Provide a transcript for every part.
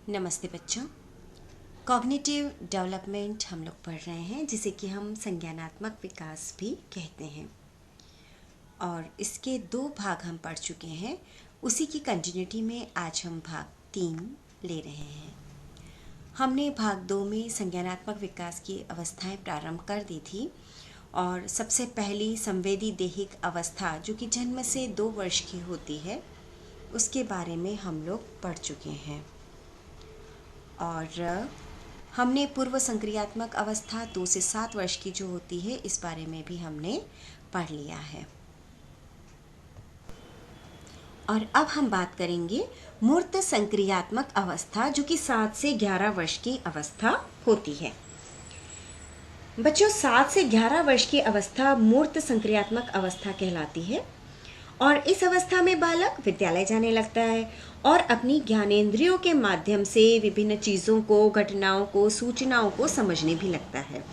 नमस्ते बच्चों। Cognitive development हम लोग पढ़ रहे हैं, जिसे कि हम संज्ञानात्मक विकास भी कहते हैं, और इसके 2 भाग हम पढ़ चुके हैं। उसी की कंटिन्यूटी में आज हम भाग 3 ले रहे हैं। हमने भाग 2 में संज्ञानात्मक विकास की अवस्थाएं प्रारंभ कर दी थी, और सबसे पहली संवेदी देहिक अवस्था, जो कि जन्म से 2 वर्ष की होती है, उसके बारे में हम लोग पढ़ चुके हैं। और हमने पूर्व संक्रियात्मक अवस्था 2 से 7 वर्ष की जो होती है, इस बारे में भी हमने पढ़ लिया है। और अब हम बात करेंगे मूर्त संक्रियात्मक अवस्था, जो कि 7 से 11 वर्ष की अवस्था होती है। बच्चों, 7 से 11 वर्ष की अवस्था मूर्त संक्रियात्मक अवस्था कहलाती है, और इस अवस्था में बालक विद्यालय जाने लगता है और अपनी ज्ञानेंद्रियों के माध्यम से विभिन्न चीज़ों को, घटनाओं को, सूचनाओं को समझने भी लगता है।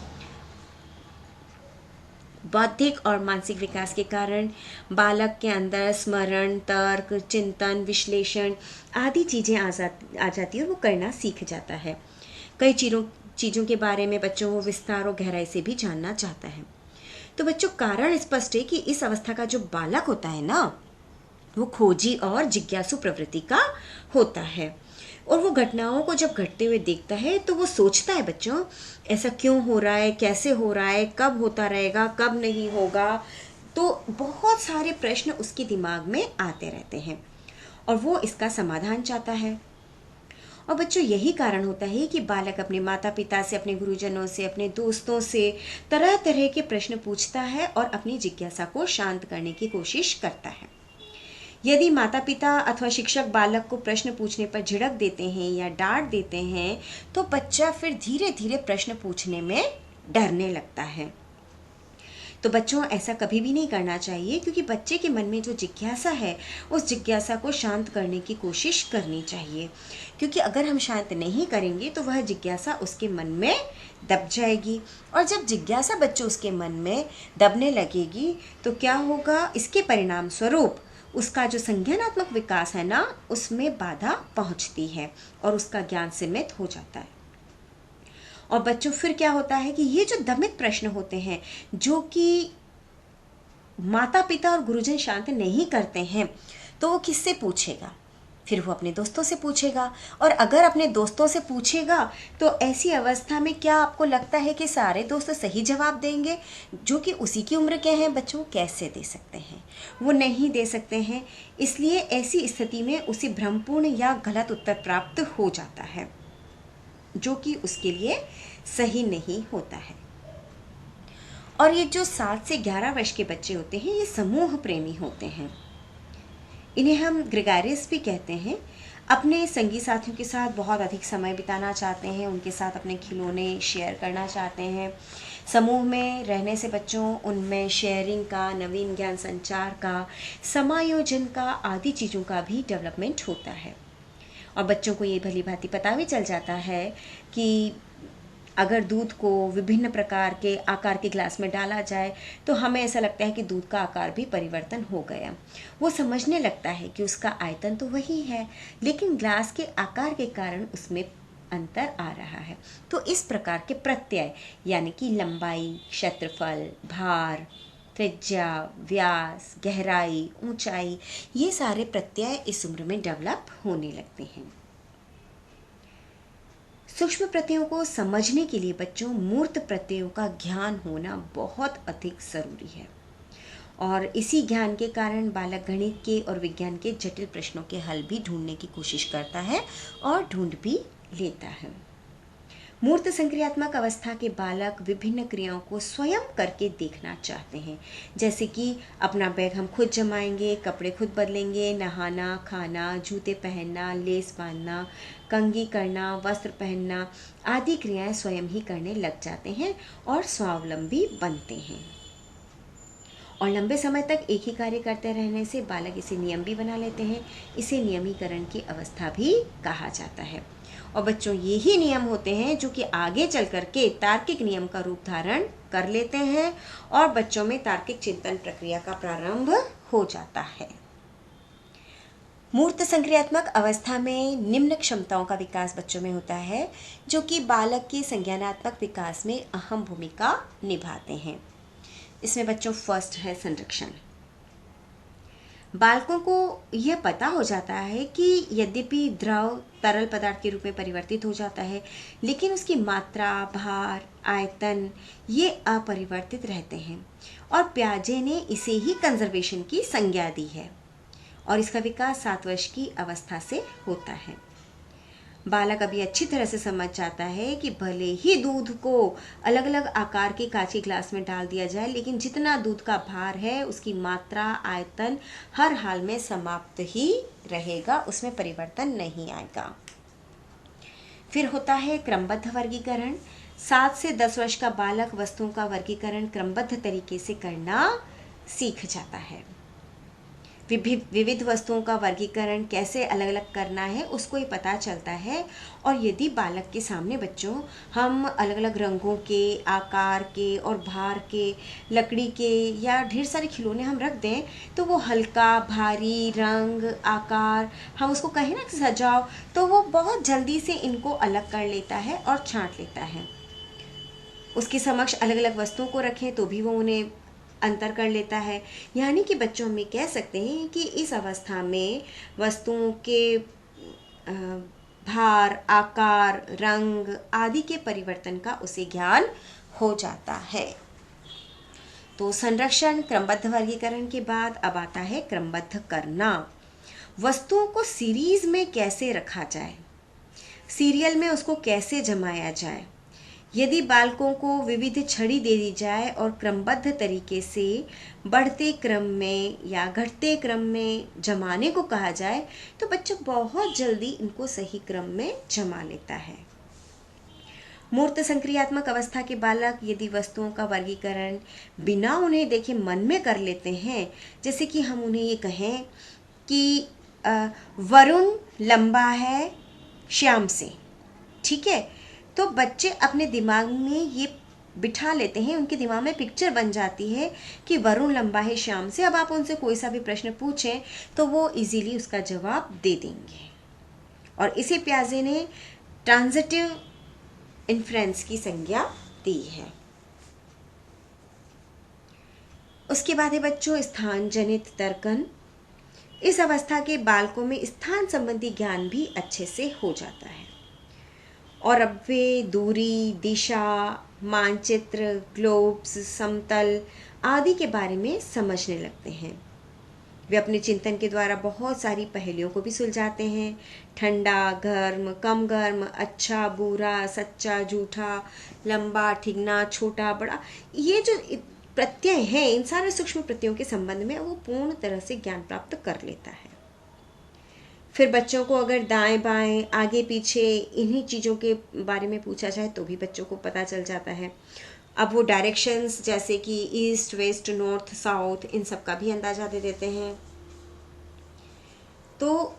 बौद्धिक और मानसिक विकास के कारण बालक के अंदर स्मरण, तर्क, चिंतन, विश्लेषण आदि चीज़ें आ जाती है और वो करना सीख जाता है। कई चीज़ों के बारे में बच्चों को विस्तार और गहराई से भी जानना चाहता है। तो बच्चों, कारण स्पष्ट है कि इस अवस्था का जो बालक होता है ना, वो खोजी और जिज्ञासु प्रवृत्ति का होता है, और वो घटनाओं को जब घटते हुए देखता है तो वो सोचता है बच्चों, ऐसा क्यों हो रहा है, कैसे हो रहा है, कब होता रहेगा, कब नहीं होगा। तो बहुत सारे प्रश्न उसके दिमाग में आते रहते हैं और वो इसका समाधान चाहता है। और बच्चों, यही कारण होता है कि बालक अपने माता पिता से, अपने गुरुजनों से, अपने दोस्तों से तरह तरह के प्रश्न पूछता है और अपनी जिज्ञासा को शांत करने की कोशिश करता है। यदि माता पिता अथवा शिक्षक बालक को प्रश्न पूछने पर झिड़क देते हैं या डांट देते हैं, तो बच्चा फिर धीरे धीरे प्रश्न पूछने में डरने लगता है। तो बच्चों, ऐसा कभी भी नहीं करना चाहिए, क्योंकि बच्चे के मन में जो जिज्ञासा है, उस जिज्ञासा को शांत करने की कोशिश करनी चाहिए, क्योंकि अगर हम शांत नहीं करेंगे तो वह जिज्ञासा उसके मन में दब जाएगी, और जब जिज्ञासा बच्चों उसके मन में दबने लगेगी तो क्या होगा, इसके परिणाम स्वरूप उसका जो संज्ञानात्मक विकास है ना, उसमें बाधा पहुंचती है और उसका ज्ञान सीमित हो जाता है। और बच्चों, फिर क्या होता है कि ये जो दमित प्रश्न होते हैं, जो कि माता पिता और गुरुजन शांत नहीं करते हैं, तो वो किससे पूछेगा? फिर वो अपने दोस्तों से पूछेगा, और अगर अपने दोस्तों से पूछेगा तो ऐसी अवस्था में क्या आपको लगता है कि सारे दोस्त सही जवाब देंगे, जो कि उसी की उम्र के हैं? बच्चों, कैसे दे सकते हैं? वो नहीं दे सकते हैं। इसलिए ऐसी स्थिति में उसे भ्रमपूर्ण या गलत उत्तर प्राप्त हो जाता है, जो कि उसके लिए सही नहीं होता है। और ये जो 7 से 11 वर्ष के बच्चे होते हैं, ये समूह प्रेमी होते हैं। इन्हें हम ग्रेगारियस भी कहते हैं। अपने संगी साथियों के साथ बहुत अधिक समय बिताना चाहते हैं, उनके साथ अपने खिलौने शेयर करना चाहते हैं। समूह में रहने से बच्चों उनमें शेयरिंग का, नवीन ज्ञान संचार का, समायोजन का आदि चीज़ों का भी डेवलपमेंट होता है। और बच्चों को ये भली भांति पता भी चल जाता है कि अगर दूध को विभिन्न प्रकार के आकार के ग्लास में डाला जाए तो हमें ऐसा लगता है कि दूध का आकार भी परिवर्तन हो गया। वो समझने लगता है कि उसका आयतन तो वही है, लेकिन ग्लास के आकार के कारण उसमें अंतर आ रहा है। तो इस प्रकार के प्रत्यय, यानी कि लंबाई, क्षेत्रफल, भार, त्रिज्या, व्यास, गहराई, ऊंचाई, ये सारे प्रत्यय इस उम्र में डेवलप होने लगते हैं। सूक्ष्म प्रत्ययों को समझने के लिए बच्चों मूर्त प्रत्ययों का ज्ञान होना बहुत अधिक जरूरी है, और इसी ज्ञान के कारण बालक गणित के और विज्ञान के जटिल प्रश्नों के हल भी ढूंढने की कोशिश करता है और ढूंढ भी लेता है। मूर्त संक्रियात्मक अवस्था के बालक विभिन्न क्रियाओं को स्वयं करके देखना चाहते हैं, जैसे कि अपना बैग हम खुद जमाएंगे, कपड़े खुद बदलेंगे, नहाना, खाना, जूते पहनना, लेस बांधना, कंघी करना, वस्त्र पहनना आदि क्रियाएं स्वयं ही करने लग जाते हैं और स्वावलंबी बनते हैं। और लंबे समय तक एक ही कार्य करते रहने से बालक इसे नियम भी बना लेते हैं। इसे नियमीकरण की अवस्था भी कहा जाता है। और बच्चों, यही नियम होते हैं जो कि आगे चल करके तार्किक नियम का रूप धारण कर लेते हैं और बच्चों में तार्किक चिंतन प्रक्रिया का प्रारंभ हो जाता है। मूर्त संक्रियात्मक अवस्था में निम्न क्षमताओं का विकास बच्चों में होता है, जो कि बालक के संज्ञानात्मक विकास में अहम भूमिका निभाते हैं। इसमें बच्चों फर्स्ट है संरक्षण। बालकों को यह पता हो जाता है कि यद्यपि द्रव तरल पदार्थ के रूप में परिवर्तित हो जाता है, लेकिन उसकी मात्रा, भार, आयतन ये अपरिवर्तित रहते हैं, और प्याजे ने इसे ही कंजर्वेशन की संज्ञा दी है, और इसका विकास 7 वर्ष की अवस्था से होता है। बालक अभी अच्छी तरह से समझ जाता है कि भले ही दूध को अलग अलग आकार के कांच ग्लास में डाल दिया जाए, लेकिन जितना दूध का भार है उसकी मात्रा, आयतन हर हाल में समाप्त ही रहेगा, उसमें परिवर्तन नहीं आएगा। फिर होता है क्रमबद्ध वर्गीकरण। 7 से 10 वर्ष का बालक वस्तुओं का वर्गीकरण क्रमबद्ध तरीके से करना सीख जाता है। विविध वस्तुओं का वर्गीकरण कैसे अलग अलग करना है उसको ही पता चलता है, और यदि बालक के सामने बच्चों हम अलग अलग रंगों के, आकार के और भार के, लकड़ी के या ढेर सारे खिलौने हम रख दें, तो वो हल्का, भारी, रंग, आकार हम उसको कहें ना कि सजाओ, तो वो बहुत जल्दी से इनको अलग कर लेता है और छांट लेता है। उसके समक्ष अलग अलग वस्तुओं को रखें तो भी वो उन्हें अंतर कर लेता है। यानी कि बच्चों में कह सकते हैं कि इस अवस्था में वस्तुओं के भार, आकार, रंग आदि के परिवर्तन का उसे ज्ञान हो जाता है। तो संरक्षण, क्रमबद्ध वर्गीकरण के बाद अब आता है क्रमबद्ध करना। वस्तुओं को सीरीज में कैसे रखा जाए, सीरियल में उसको कैसे जमाया जाए। यदि बालकों को विविध छड़ी दे दी जाए और क्रमबद्ध तरीके से बढ़ते क्रम में या घटते क्रम में जमाने को कहा जाए, तो बच्चा बहुत जल्दी इनको सही क्रम में जमा लेता है। मूर्त संक्रियात्मक अवस्था के बालक यदि वस्तुओं का वर्गीकरण बिना उन्हें देखे मन में कर लेते हैं, जैसे कि हम उन्हें ये कहें कि वरुण लंबा है श्याम से, ठीक है, तो बच्चे अपने दिमाग में ये बिठा लेते हैं, उनके दिमाग में पिक्चर बन जाती है कि वरुण लंबा है श्याम से। अब आप उनसे कोई सा भी प्रश्न पूछें तो वो इजीली उसका जवाब दे देंगे, और इसे प्याजे ने ट्रांजिटिव इन्फ्रेंस की संज्ञा दी है। उसके बाद है बच्चों स्थान जनित तर्कन। इस अवस्था के बालकों में स्थान संबंधी ज्ञान भी अच्छे से हो जाता है, और अब वे दूरी, दिशा, मानचित्र, ग्लोब्स, समतल आदि के बारे में समझने लगते हैं। वे अपने चिंतन के द्वारा बहुत सारी पहेलियों को भी सुलझाते हैं। ठंडा, गर्म, कम गर्म, अच्छा, बुरा, सच्चा, झूठा, लंबा, ठिगना, छोटा, बड़ा, ये जो प्रत्यय हैं, इन सारे सूक्ष्म प्रत्ययों के संबंध में वो पूर्ण तरह से ज्ञान प्राप्त कर लेता है। फिर बच्चों को अगर दाएं बाएं, आगे पीछे इन्हीं चीज़ों के बारे में पूछा जाए तो भी बच्चों को पता चल जाता है। अब वो डायरेक्शंस जैसे कि ईस्ट, वेस्ट, नॉर्थ, साउथ, इन सब का भी अंदाजा दे देते हैं। तो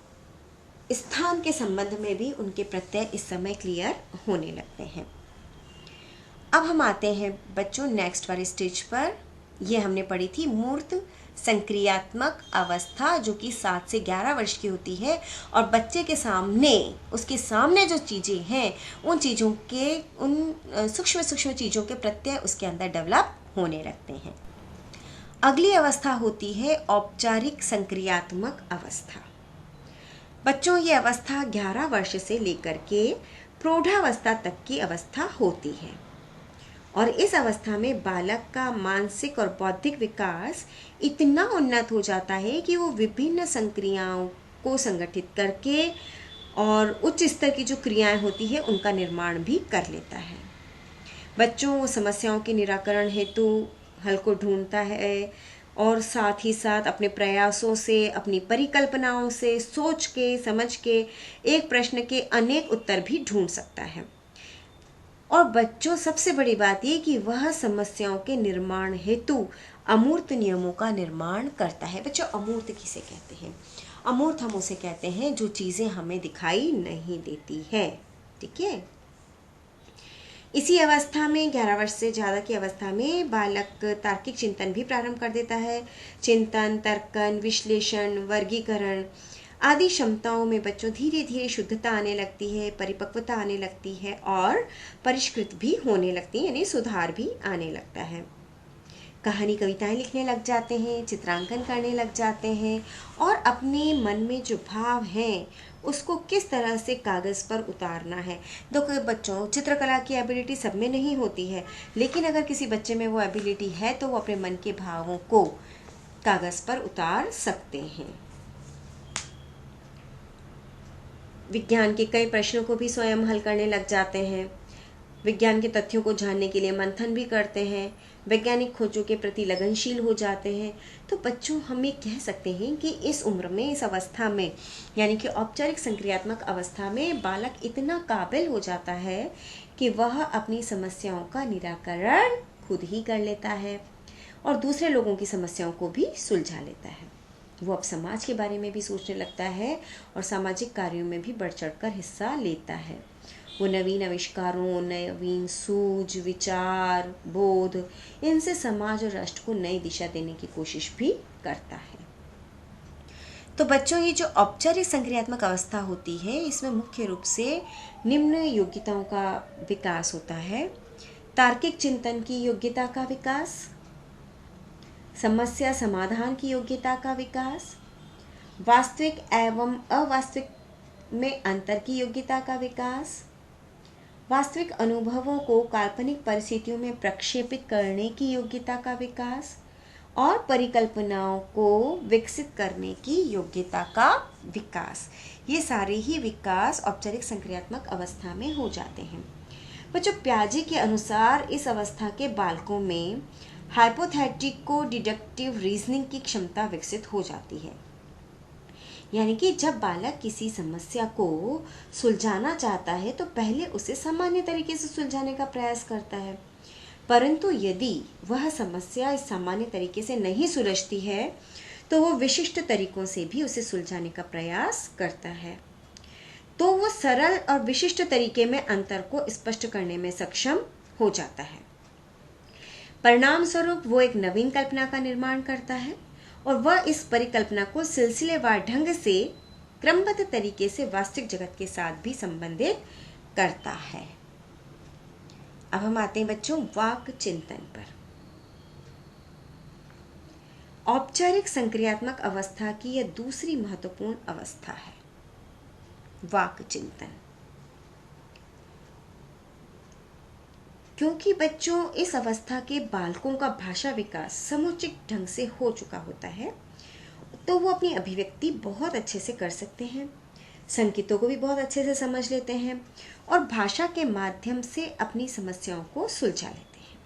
स्थान के संबंध में भी उनके प्रत्यय इस समय क्लियर होने लगते हैं। अब हम आते हैं बच्चों नेक्स्ट वाले स्टेज पर। ये हमने पढ़ी थी मूर्त संक्रियात्मक अवस्था, जो कि 7 से 11 वर्ष की होती है, और बच्चे के सामने, उसके सामने जो चीज़ें हैं उन चीज़ों के, उन सूक्ष्म सूक्ष्म चीज़ों के प्रत्यय उसके अंदर डेवलप होने लगते हैं। अगली अवस्था होती है औपचारिक संक्रियात्मक अवस्था। बच्चों ये अवस्था 11 वर्ष से लेकर के प्रौढ़ावस्था तक की अवस्था होती है, और इस अवस्था में बालक का मानसिक और बौद्धिक विकास इतना उन्नत हो जाता है कि वो विभिन्न संक्रियाओं को संगठित करके और उच्च स्तर की जो क्रियाएं होती है उनका निर्माण भी कर लेता है। बच्चों वो समस्याओं के निराकरण हेतु हल को ढूंढता है, और साथ ही साथ अपने प्रयासों से, अपनी परिकल्पनाओं से, सोच के, समझ के एक प्रश्न के अनेक उत्तर भी ढूंढ सकता है। और बच्चों सबसे बड़ी बात ये कि वह समस्याओं के निर्माण हेतु अमूर्त नियमों का निर्माण करता है। बच्चों अमूर्त किसे कहते हैं? अमूर्त हम उसे कहते हैं जो चीज़ें हमें दिखाई नहीं देती है, ठीक है। इसी अवस्था में 11 वर्ष से ज़्यादा की अवस्था में बालक तार्किक चिंतन भी प्रारंभ कर देता है। चिंतन, तर्कन, विश्लेषण, वर्गीकरण आदि क्षमताओं में बच्चों धीरे धीरे शुद्धता आने लगती है, परिपक्वता आने लगती है और परिष्कृत भी होने लगती है, यानी सुधार भी आने लगता है। कहानी कविताएं लिखने लग जाते हैं, चित्रांकन करने लग जाते हैं और अपने मन में जो भाव हैं उसको किस तरह से कागज़ पर उतारना है। देखो बच्चों, चित्रकला की एबिलिटी सब में नहीं होती है, लेकिन अगर किसी बच्चे में वो एबिलिटी है तो वो अपने मन के भावों को कागज़ पर उतार सकते हैं। विज्ञान के कई प्रश्नों को भी स्वयं हल करने लग जाते हैं। विज्ञान के तथ्यों को जानने के लिए मंथन भी करते हैं, वैज्ञानिक खोजों के प्रति लगनशील हो जाते हैं। तो बच्चों, हम ये कह सकते हैं कि इस उम्र में, इस अवस्था में, यानी कि औपचारिक संक्रियात्मक अवस्था में बालक इतना काबिल हो जाता है कि वह अपनी समस्याओं का निराकरण खुद ही कर लेता है और दूसरे लोगों की समस्याओं को भी सुलझा लेता है। वो अब समाज के बारे में भी सोचने लगता है और सामाजिक कार्यों में भी बढ़ चढ़कर हिस्सा लेता है। वो नवीन आविष्कारों, नवीन सूझ, विचार, बोध, इनसे समाज और राष्ट्र को नई दिशा देने की कोशिश भी करता है। तो बच्चों, ये जो औपचारिक संक्रियात्मक अवस्था होती है, इसमें मुख्य रूप से निम्न योग्यताओं का विकास होता है। तार्किक चिंतन की योग्यता का विकास, समस्या समाधान की योग्यता का विकास, वास्तविक एवं अवास्तविक में अंतर की योग्यता का विकास, वास्तविक अनुभवों को काल्पनिक परिस्थितियों में प्रक्षेपित करने की योग्यता का विकास और परिकल्पनाओं को विकसित करने की योग्यता का विकास। ये सारे ही विकास औपचारिक संक्रियात्मक अवस्था में हो जाते हैं। बच्चों, पियाजे के अनुसार इस अवस्था के बालकों में हाइपोथेटिको डिडक्टिव रीजनिंग की क्षमता विकसित हो जाती है। यानी कि जब बालक किसी समस्या को सुलझाना चाहता है तो पहले उसे सामान्य तरीके से सुलझाने का प्रयास करता है, परंतु यदि वह समस्या इस सामान्य तरीके से नहीं सुलझती है तो वो विशिष्ट तरीकों से भी उसे सुलझाने का प्रयास करता है। तो वो सरल और विशिष्ट तरीके में अंतर को स्पष्ट करने में सक्षम हो जाता है। परिणाम स्वरूप वो एक नवीन कल्पना का निर्माण करता है और वह इस परिकल्पना को सिलसिलेवार ढंग से क्रमबद्ध तरीके से वास्तविक जगत के साथ भी संबंधित करता है। अब हम आते हैं बच्चों वाक चिंतन पर। औपचारिक संक्रियात्मक अवस्था की यह दूसरी महत्वपूर्ण अवस्था है, वाक चिंतन। क्योंकि बच्चों, इस अवस्था के बालकों का भाषा विकास समुचित ढंग से हो चुका होता है, तो वो अपनी अभिव्यक्ति बहुत अच्छे से कर सकते हैं, संकेतों को भी बहुत अच्छे से समझ लेते हैं और भाषा के माध्यम से अपनी समस्याओं को सुलझा लेते हैं।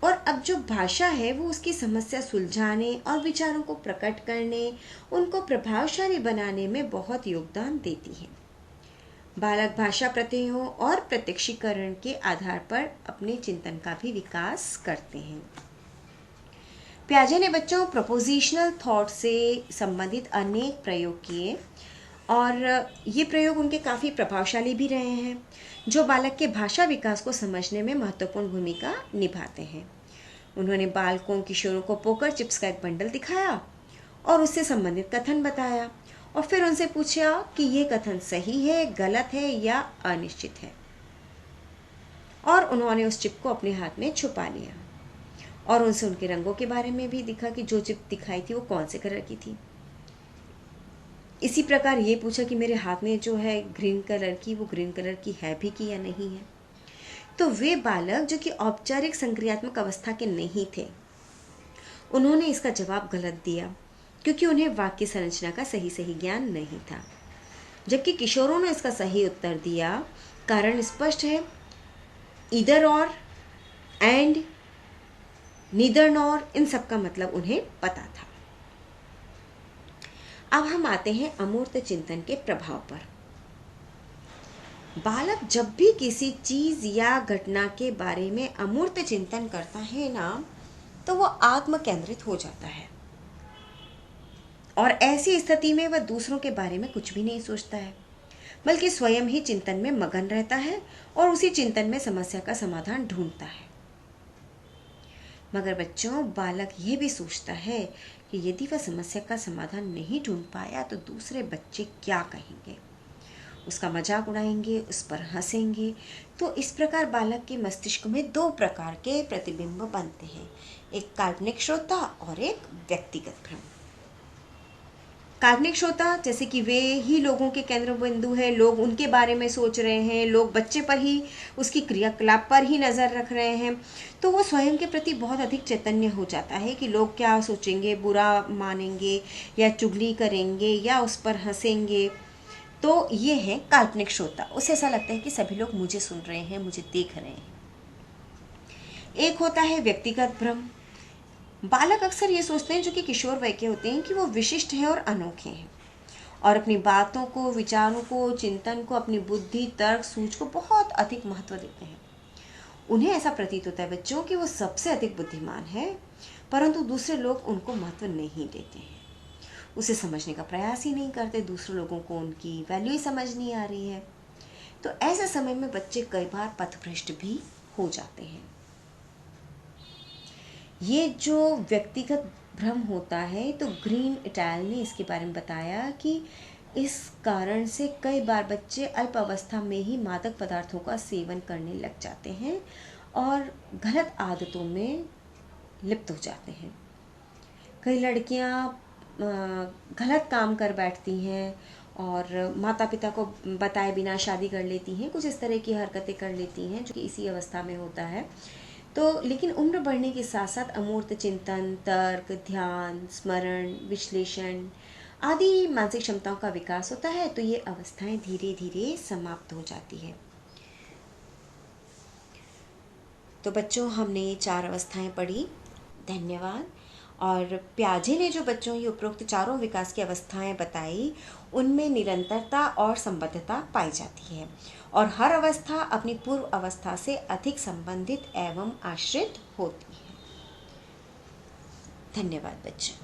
और अब जो भाषा है वो उसकी समस्या सुलझाने और विचारों को प्रकट करने, उनको प्रभावशाली बनाने में बहुत योगदान देती है। बालक भाषा प्रत्ययों और प्रत्यक्षीकरण के आधार पर अपने चिंतन का भी विकास करते हैं। पियाजे ने बच्चों प्रपोजिशनल थॉट से संबंधित अनेक प्रयोग किए और ये प्रयोग उनके काफ़ी प्रभावशाली भी रहे हैं, जो बालक के भाषा विकास को समझने में महत्वपूर्ण भूमिका निभाते हैं। उन्होंने बालकों, किशोरों को पोकर चिप्स का एक बंडल दिखाया और उससे संबंधित कथन बताया और फिर उनसे पूछा कि ये कथन सही है, गलत है या अनिश्चित है। और उन्होंने उस चिप को अपने हाथ में छुपा लिया और उनसे उनके रंगों के बारे में भी दिखा कि जो चिप दिखाई थी वो कौन से कलर की थी। इसी प्रकार ये पूछा कि मेरे हाथ में जो है ग्रीन कलर की, वो ग्रीन कलर की है भी कि या नहीं है। तो वे बालक जो कि औपचारिक संक्रियात्मक अवस्था के नहीं थे, उन्होंने इसका जवाब गलत दिया क्योंकि उन्हें वाक्य संरचना का सही ज्ञान नहीं था, जबकि किशोरों ने इसका सही उत्तर दिया। कारण स्पष्ट है, ईदर और, एंड, नीदर नॉर, इन सब का मतलब उन्हें पता था। अब हम आते हैं अमूर्त चिंतन के प्रभाव पर। बालक जब भी किसी चीज या घटना के बारे में अमूर्त चिंतन करता है ना, तो वो आत्म केंद्रित हो जाता है और ऐसी स्थिति में वह दूसरों के बारे में कुछ भी नहीं सोचता है, बल्कि स्वयं ही चिंतन में मगन रहता है और उसी चिंतन में समस्या का समाधान ढूंढता है। मगर बच्चों, बालक ये भी सोचता है कि यदि वह समस्या का समाधान नहीं ढूंढ पाया तो दूसरे बच्चे क्या कहेंगे, उसका मजाक उड़ाएंगे, उस पर हंसेंगे। तो इस प्रकार बालक के मस्तिष्क में दो प्रकार के प्रतिबिंब बनते हैं, एक काल्पनिक श्रोता और एक व्यक्तिगत भ्रम। काल्पनिक श्रोता जैसे कि वे ही लोगों के केंद्र बिंदु है, लोग उनके बारे में सोच रहे हैं, लोग बच्चे पर ही, उसकी क्रियाकलाप पर ही नज़र रख रहे हैं। तो वो स्वयं के प्रति बहुत अधिक चैतन्य हो जाता है कि लोग क्या सोचेंगे, बुरा मानेंगे या चुगली करेंगे या उस पर हंसेंगे। तो ये है काल्पनिक श्रोता, उसे ऐसा लगता है कि सभी लोग मुझे सुन रहे हैं, मुझे देख रहे हैं। एक होता है व्यक्तिगत भ्रम। बालक अक्सर ये सोचते हैं, जो कि किशोर वय के होते हैं, कि वो विशिष्ट हैं और अनोखे हैं और अपनी बातों को, विचारों को, चिंतन को, अपनी बुद्धि, तर्क, सूझ को बहुत अधिक महत्व देते हैं। उन्हें ऐसा प्रतीत होता है बच्चों कि वो सबसे अधिक बुद्धिमान है, परंतु दूसरे लोग उनको महत्व नहीं देते हैं, उसे समझने का प्रयास ही नहीं करते, दूसरे लोगों को उनकी वैल्यू ही समझ नहीं आ रही है। तो ऐसे समय में बच्चे कई बार पथभ्रष्ट भी हो जाते हैं। ये जो व्यक्तिगत भ्रम होता है, तो ग्रीन इटैल ने इसके बारे में बताया कि इस कारण से कई बार बच्चे अल्प अवस्था में ही मादक पदार्थों का सेवन करने लग जाते हैं और गलत आदतों में लिप्त हो जाते हैं। कई लड़कियां गलत काम कर बैठती हैं और माता पिता को बताए बिना शादी कर लेती हैं, कुछ इस तरह की हरकतें कर लेती हैं, जो कि इसी अवस्था में होता है। तो लेकिन उम्र बढ़ने के साथ साथ अमूर्त चिंतन, तर्क, ध्यान, स्मरण, विश्लेषण आदि मानसिक क्षमताओं का विकास होता है, तो ये अवस्थाएं धीरे धीरे समाप्त हो जाती है। तो बच्चों, हमने ये 4 अवस्थाएं पढ़ी। धन्यवाद। और प्याजे ने जो बच्चों ये उपरोक्त चारों विकास की अवस्थाएं बताई, उनमें निरंतरता और संबद्धता पाई जाती है और हर अवस्था अपनी पूर्व अवस्था से अधिक संबंधित एवं आश्रित होती है। धन्यवाद बच्चों।